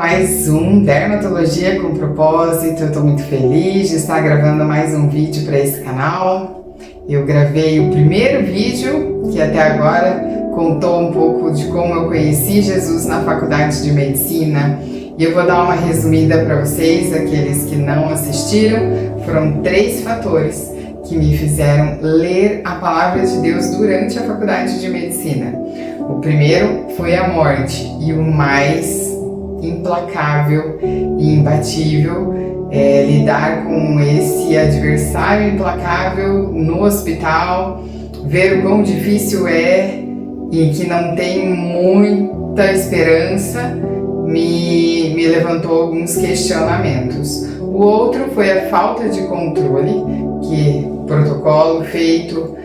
Mais um Dermatologia com Propósito. Eu estou muito feliz de estar gravando mais um vídeo para esse canal. Eu gravei o primeiro vídeo, que até agora contou um pouco de como eu conheci Jesus na faculdade de medicina. E eu vou dar uma resumida para vocês, aqueles que não assistiram. Foram 3 fatores que me fizeram ler a palavra de Deus durante a faculdade de medicina. O primeiro foi a morte, e o mais implacável e imbatível é lidar com esse adversário implacável no hospital, ver o quão difícil é e que não tem muita esperança, me levantou alguns questionamentos. O outro foi a falta de controle, que protocolo feito,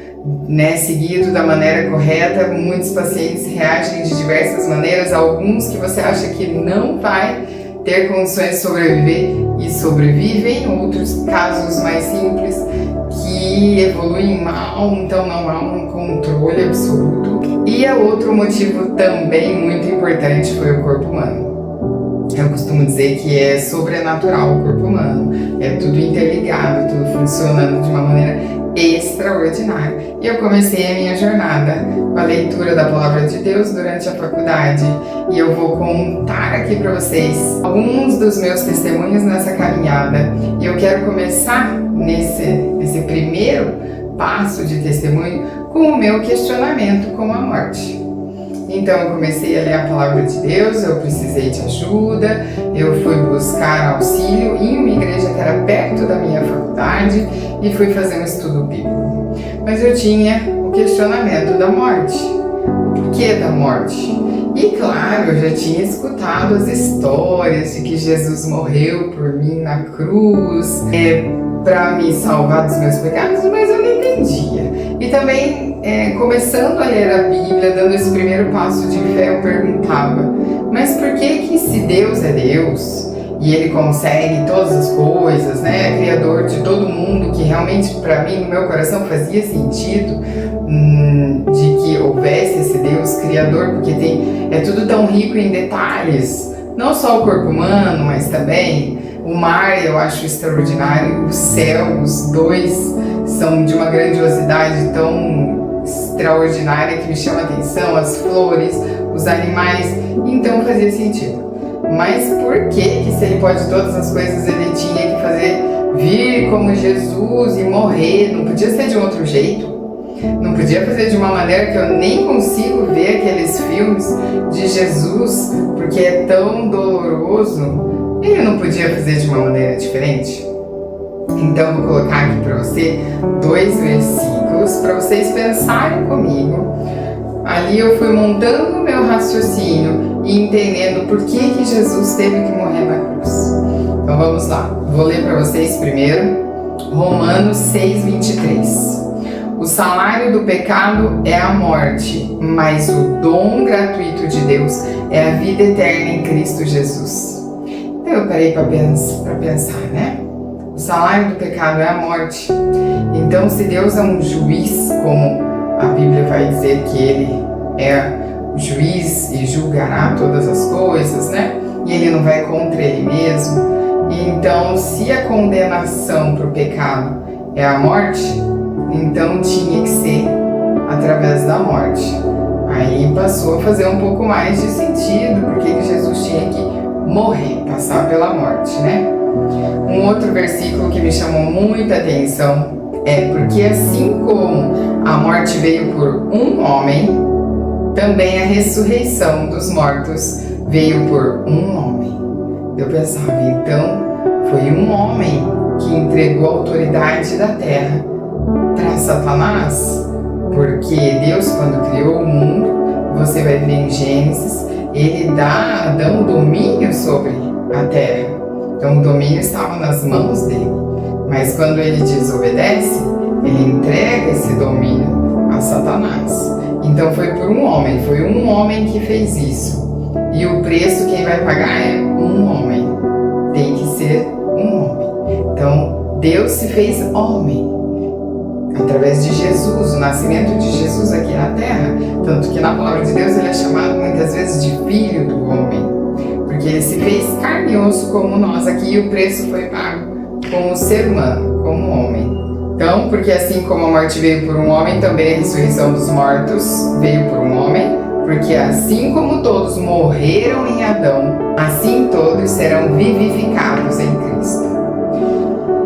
seguido da maneira correta, muitos pacientes reagem de diversas maneiras, alguns que você acha que não vai ter condições de sobreviver e sobrevivem, outros casos mais simples que evoluem mal, então não há um controle absoluto. E outro motivo também muito importante foi o corpo humano. Eu costumo dizer que é sobrenatural o corpo humano, é tudo interligado, tudo funcionando de uma maneira extraordinária. E eu comecei a minha jornada com a leitura da Palavra de Deus durante a faculdade, e eu vou contar aqui para vocês alguns dos meus testemunhos nessa caminhada. E eu quero começar nesse primeiro passo de testemunho com o meu questionamento com a morte. Então eu comecei a ler a Palavra de Deus, eu precisei de ajuda, eu fui buscar auxílio em uma igreja que era perto da minha faculdade e fui fazer um estudo bíblico. Mas eu tinha o questionamento da morte. O porquê da morte? E claro, eu já tinha escutado as histórias de que Jesus morreu por mim na cruz, para me salvar dos meus pecados, mas eu não entendia. E também, começando a ler a Bíblia, dando esse primeiro passo de fé, eu perguntava, mas por que se Deus é Deus e Ele consegue todas as coisas, né? É criador de todo mundo, que realmente para mim, no meu coração, fazia sentido de que houvesse esse Deus criador, porque é tudo tão rico em detalhes, não só o corpo humano, mas também o mar, eu acho extraordinário, o céu, os dois são de uma grandiosidade tão extraordinária que me chama a atenção, as flores, os animais, então fazia sentido. Mas por que se Ele pode todas as coisas, Ele tinha que vir como Jesus e morrer? Não podia ser de outro jeito? Não podia fazer de uma maneira que eu nem consigo ver aqueles filmes de Jesus, porque é tão doloroso? Ele não podia fazer de uma maneira diferente? Então vou colocar aqui para você 2 versículos para vocês pensarem comigo. Ali eu fui montando o meu raciocínio e entendendo por que Jesus teve que morrer na cruz. Então vamos lá, vou ler para vocês primeiro Romanos 6:23. O salário do pecado é a morte, mas o dom gratuito de Deus é a vida eterna em Cristo Jesus. Então eu parei para pensar, né? O salário do pecado é a morte. Então, se Deus é um juiz, como a Bíblia vai dizer que Ele é o juiz e julgará todas as coisas, né? E Ele não vai contra Ele mesmo. Então, se a condenação para o pecado é a morte, então tinha que ser através da morte. Aí passou a fazer um pouco mais de sentido, porque Jesus tinha que morrer, passar pela morte, né? Um outro versículo que me chamou muita atenção é porque assim como a morte veio por um homem, também a ressurreição dos mortos veio por um homem. Eu pensava, então foi um homem que entregou a autoridade da terra para Satanás, porque Deus, quando criou o mundo, você vai ver em Gênesis, Ele dá a Adão domínio sobre a terra. Então o domínio estava nas mãos dele. Mas quando ele desobedece, ele entrega esse domínio a Satanás. Então foi por um homem que fez isso. E o preço quem vai pagar é um homem. Tem que ser um homem. Então Deus se fez homem através de Jesus, o nascimento de Jesus aqui na terra. Tanto que na palavra de Deus ele é chamado muitas vezes de filho do homem. Porque porque ele se fez carne e osso como nós aqui e o preço foi pago como ser humano, como homem. Então, porque assim como a morte veio por um homem, também a ressurreição dos mortos veio por um homem, porque assim como todos morreram em Adão, assim todos serão vivificados em Cristo.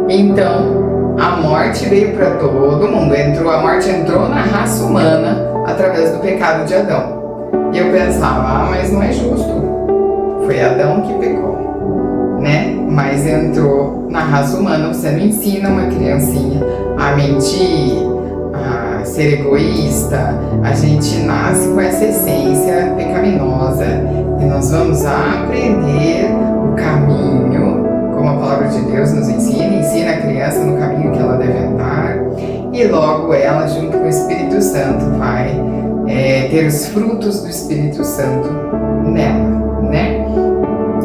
Então, a morte veio para todo mundo, a morte entrou na raça humana através do pecado de Adão. E eu pensava, mas não é justo, foi Adão que pecou, né? Mas entrou na raça humana. Você não ensina uma criancinha a mentir, a ser egoísta. A gente nasce com essa essência pecaminosa e nós vamos aprender o caminho, como a palavra de Deus nos ensina a criança no caminho que ela deve andar, e logo ela, junto com o Espírito Santo, vai ter os frutos do Espírito Santo nela, né?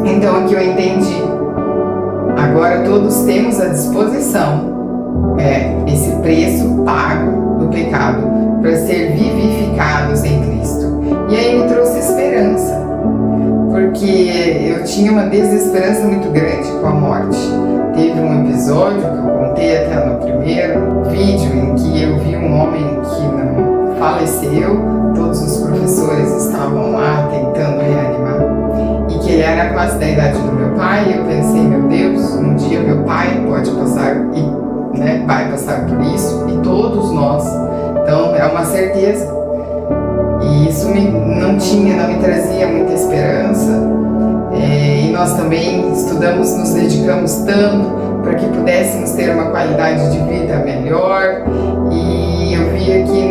Então aqui eu entendi. Agora todos temos à disposição esse preço pago do pecado para ser vivificados em Cristo. E aí me trouxe esperança, porque eu tinha uma desesperança muito grande com a morte. Teve um episódio que eu contei até no primeiro vídeo em que eu vi um homem que não faleceu, todos os professores estavam lá tentando reanimar, e que ele era quase da idade do meu pai. E eu pensei, meu Deus, um dia meu pai pode passar vai passar por isso, e todos nós. Então é uma certeza. E isso não me trazia muita esperança. E nós também estudamos, nos dedicamos tanto para que pudéssemos ter uma qualidade de vida melhor. E eu via que,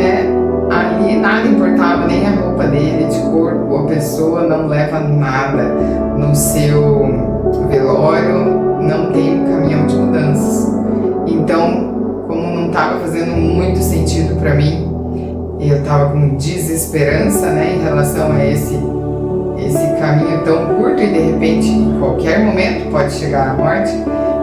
ali nada importava, nem a roupa dele, de corpo. A pessoa não leva nada no seu velório, não tem um caminhão de mudanças. Então, como não estava fazendo muito sentido para mim, eu estava com desesperança, em relação a esse caminho tão curto, e de repente, em qualquer momento, pode chegar a morte.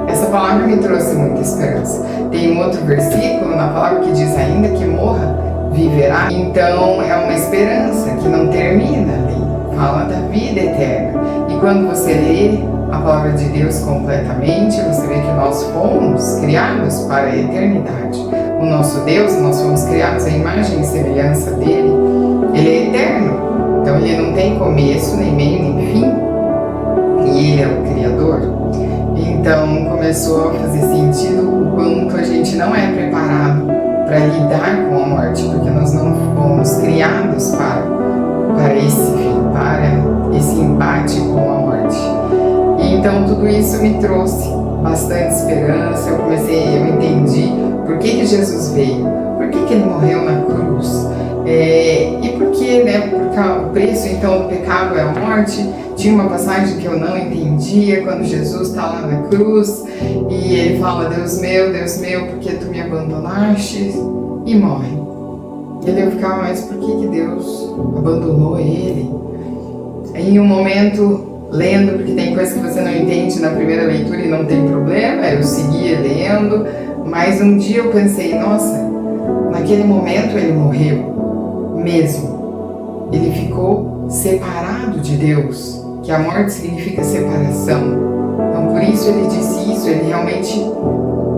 Essa palavra me trouxe muita esperança. Tem um outro versículo na palavra que diz: ainda que morra, viverá. Então é uma esperança que não termina ali, fala da vida eterna. E quando você lê a palavra de Deus completamente, você vê que nós fomos criados para a eternidade. O nosso Deus, nós fomos criados à imagem e semelhança dele. Ele é eterno, então ele não tem começo, nem meio, nem fim, e ele é o Criador. Então começou a fazer sentido o quanto a gente não é preparado para lidar com a morte, porque nós não fomos criados para esse fim, para esse embate com a morte. E então tudo isso me trouxe bastante esperança. Eu entendi por que Jesus veio, por que ele morreu na cruz, e por que, porque o preço então do pecado é a morte. Tinha uma passagem que eu não entendia, quando Jesus está lá na cruz e ele fala: Deus meu, por que tu me abandonaste? E morre. E eu ficava, mas por que Deus abandonou ele? Em um momento, lendo, porque tem coisas que você não entende na primeira leitura e não tem problema, eu seguia lendo, mas um dia eu pensei, nossa, naquele momento ele morreu mesmo. Ele ficou separado de Deus, que a morte significa separação. Então por isso ele disse isso, ele realmente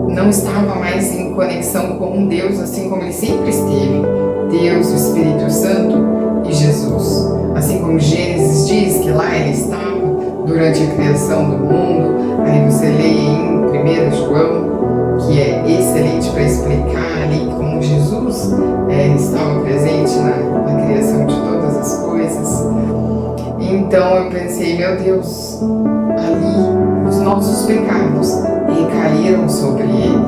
não estava mais em conexão com Deus, assim como ele sempre esteve. Deus, o Espírito Santo e Jesus. Assim como Gênesis diz que lá ele estava durante a criação do mundo. Aí você lê em 1 João, que é excelente para explicar ali como Jesus estava presente na criação de todas as coisas. Então eu pensei, meu Deus, ali os nossos pecados recaíram sobre ele,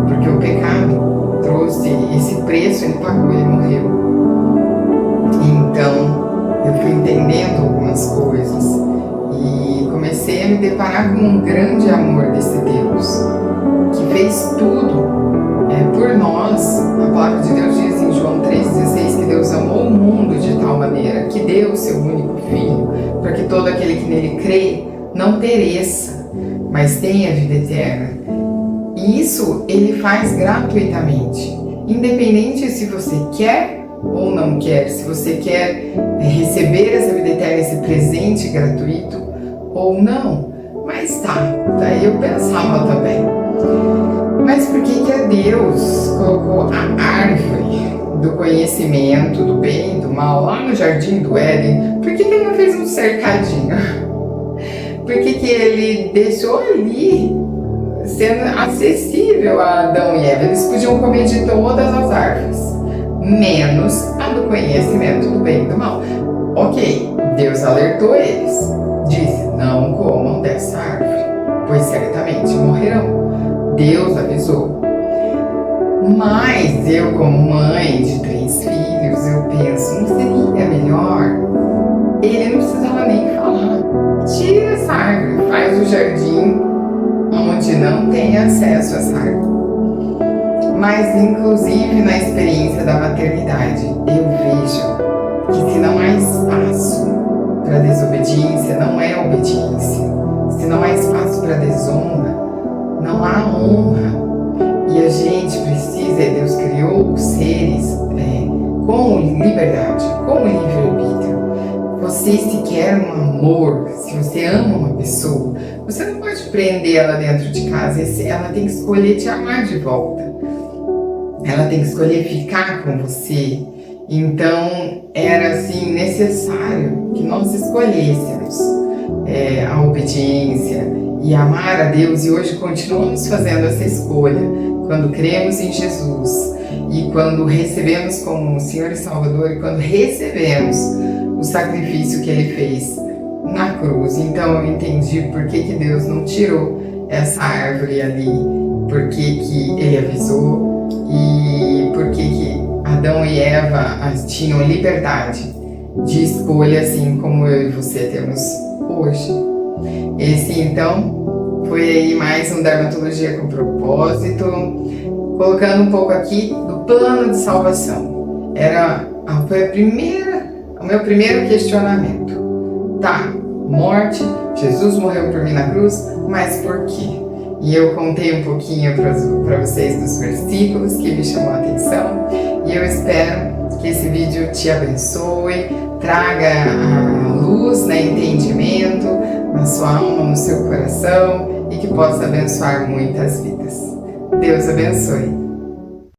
porque o pecado trouxe esse preço, ele pagou, ele morreu. Então eu fui entendendo algumas coisas e comecei a me deparar com um grande amor desse Deus que fez tudo por nós. A palavra de Deus diz em João 3,16 que Deus amou o mundo de tal maneira que deu o seu único Filho, para que todo aquele que nele crê não pereça, mas tenha vida eterna. E isso ele faz gratuitamente, independente se você quer ou não quer, se você quer receber essa vida eterna, esse presente gratuito, ou não. Mas tá, daí eu pensava também, mas por que Deus colocou a árvore do conhecimento do bem e do mal lá no jardim do Éden? Por que Ele não fez um cercadinho? Por que Ele deixou ali sendo acessível a Adão e Eva? Eles podiam comer de todas as árvores, menos a do conhecimento do bem e do mal. Ok, Deus alertou eles, disse: não comam dessa árvore, pois certamente morrerão. Deus avisou. Mas eu, como mãe de 3 filhos, eu penso, não seria melhor? Ele não precisava nem falar. Tira essa árvore, faz o jardim onde não tem acesso a essa árvore. Mas, inclusive, na experiência da maternidade, eu vejo que se não há espaço para desobediência, não é obediência. Se não há espaço para desonra, não há honra. E a gente precisa, Deus criou os seres com liberdade, com livre-arbítrio. Você, se quer um amor, se você ama uma pessoa, você não pode prender ela dentro de casa. Ela tem que escolher te amar de volta. Ela tem que escolher ficar com você. Então, era assim necessário que nós escolhêssemos a obediência e amar a Deus, e hoje continuamos fazendo essa escolha quando cremos em Jesus e quando recebemos como Senhor e Salvador, e quando recebemos o sacrifício que Ele fez na cruz. Então eu entendi por que Deus não tirou essa árvore ali, por que Ele avisou e por que Adão e Eva tinham liberdade de escolha, assim como eu e você temos hoje. Esse então foi aí mais um Dermatologia com Propósito, colocando um pouco aqui do plano de salvação. Foi o meu primeiro questionamento. Tá, morte, Jesus morreu por mim na cruz, mas por quê? E eu contei um pouquinho para vocês dos versículos que me chamou a atenção, e eu espero que esse vídeo te abençoe, traga a luz, entendimento na sua alma, no seu coração, e que possa abençoar muitas vidas. Deus abençoe.